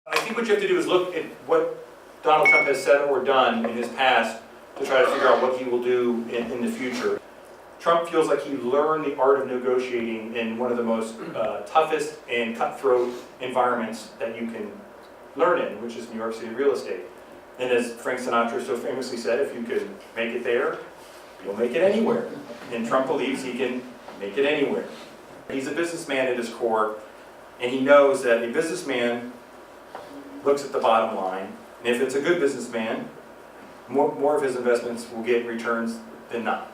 I think what you have to do is look at what Donald Trump has said or done in his past to try to figure out what he will do in the future. Trump feels like he learned the art of negotiating in one of the most toughest and cutthroat environments that you can learn in, which is New York City real estate. And as Frank Sinatra so famously said, if you could make it there, you'll make it anywhere. And Trump believes he can make it anywhere. He's a businessman at his core, and he knows that a businessman looks at the bottom line, and if it's a good businessman, more of his investments will get returns than not.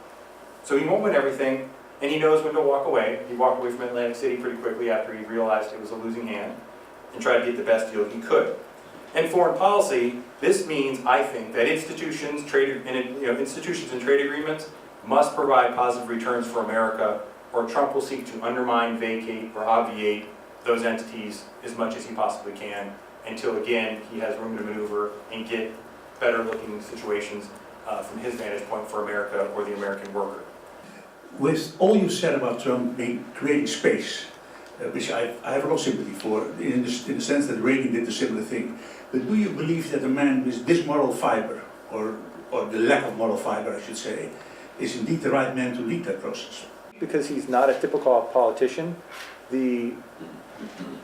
So he won't win everything, and he knows when to walk away. He walked away from Atlantic City pretty quickly after he realized it was a losing hand, and tried to get the best deal he could. And foreign policy, this means, I think, that institutions and trade agreements must provide positive returns for America, or Trump will seek to undermine, vacate, or obviate those entities as much as he possibly can, until again he has room to maneuver and get better looking situations from his vantage point for America or the American worker. With all you said about Trump creating space, which I have a lot of sympathy for, in the sense that Reagan did a similar thing, but do you believe that a man with this moral fiber, or the lack of moral fiber I should say, is indeed the right man to lead that process? Because he's not a typical politician, the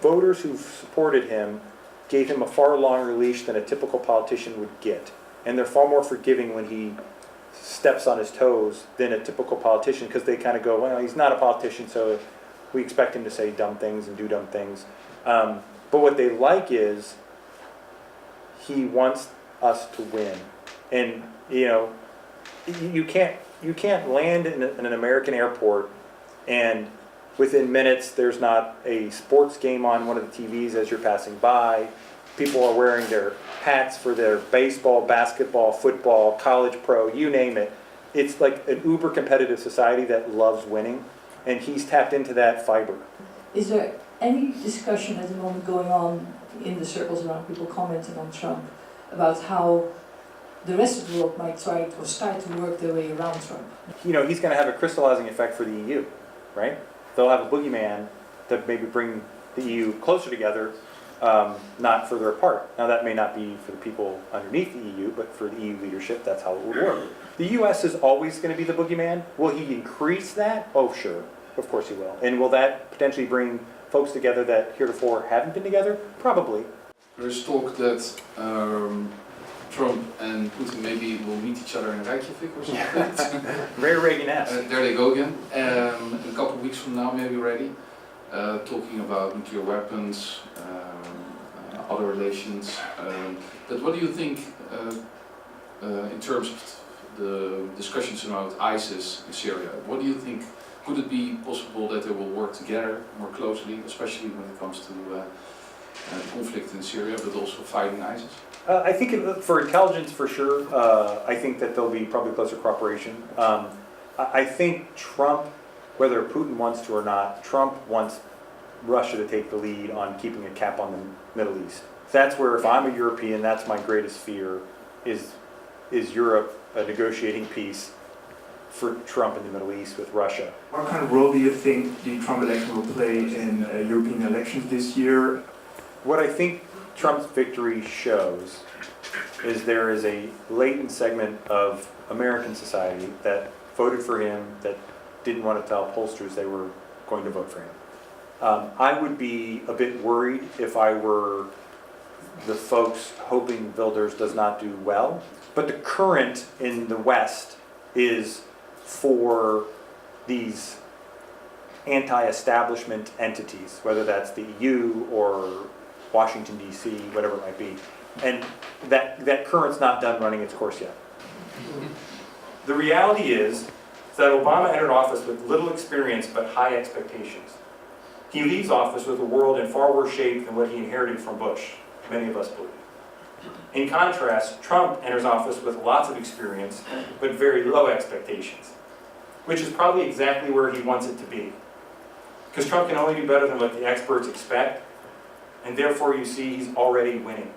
voters who supported him gave him a far longer leash than a typical politician would get. And they're far more forgiving when he steps on his toes than a typical politician, because they kind of go, well, he's not a politician, so we expect him to say dumb things and do dumb things. But what they like is he wants us to win. And, you know, you can't land in an American airport and within minutes there's not a sports game on one of the TVs as you're passing by. People are wearing their hats for their baseball, basketball, football, college pro, you name it. It's like an uber competitive society that loves winning, and he's tapped into that fiber. Is there any discussion at the moment going on in the circles around people commenting on Trump about how the rest of the world might try or start to work their way around Trump? You know, he's going to have a crystallizing effect for the EU, right? They'll have a boogeyman that maybe bring the EU closer together, not further apart. Now that may not be for the people underneath the EU, but for the EU leadership, that's how it would work. The US is always going to be the boogeyman. Will he increase that? Oh, sure. Of course he will. And will that potentially bring folks together that heretofore haven't been together? Probably. There's talk that Trump and Putin maybe will meet each other in Reykjavik or something. Very Reagan-esque. There they go again. A couple of weeks from now, maybe already. Talking about nuclear weapons, other relations. But what do you think in terms of the discussions about ISIS in Syria? What do you think? Could it be possible that they will work together more closely, especially when it comes to the conflict in Syria, but also fighting ISIS? I think for intelligence, for sure, I think that there'll be probably closer cooperation. I think Trump, whether Putin wants to or not, Trump wants Russia to take the lead on keeping a cap on the Middle East. That's where, if I'm a European, that's my greatest fear, is Europe negotiating peace for Trump in the Middle East with Russia. What kind of role do you think the Trump election will play in European elections this year? What I think Trump's victory shows is there is a latent segment of American society that voted for him, that didn't want to tell pollsters they were going to vote for him. I would be a bit worried if I were the folks hoping Wilders does not do well. But the current in the West is for these anti-establishment entities, whether that's the EU or Washington, D.C., whatever it might be. And that current's not done running its course yet. The reality is that Obama entered office with little experience but high expectations. He leaves office with a world in far worse shape than what he inherited from Bush, many of us believe. In contrast, Trump enters office with lots of experience but very low expectations, which is probably exactly where he wants it to be. Because Trump can only do better than what the experts expect, and therefore you see he's already winning.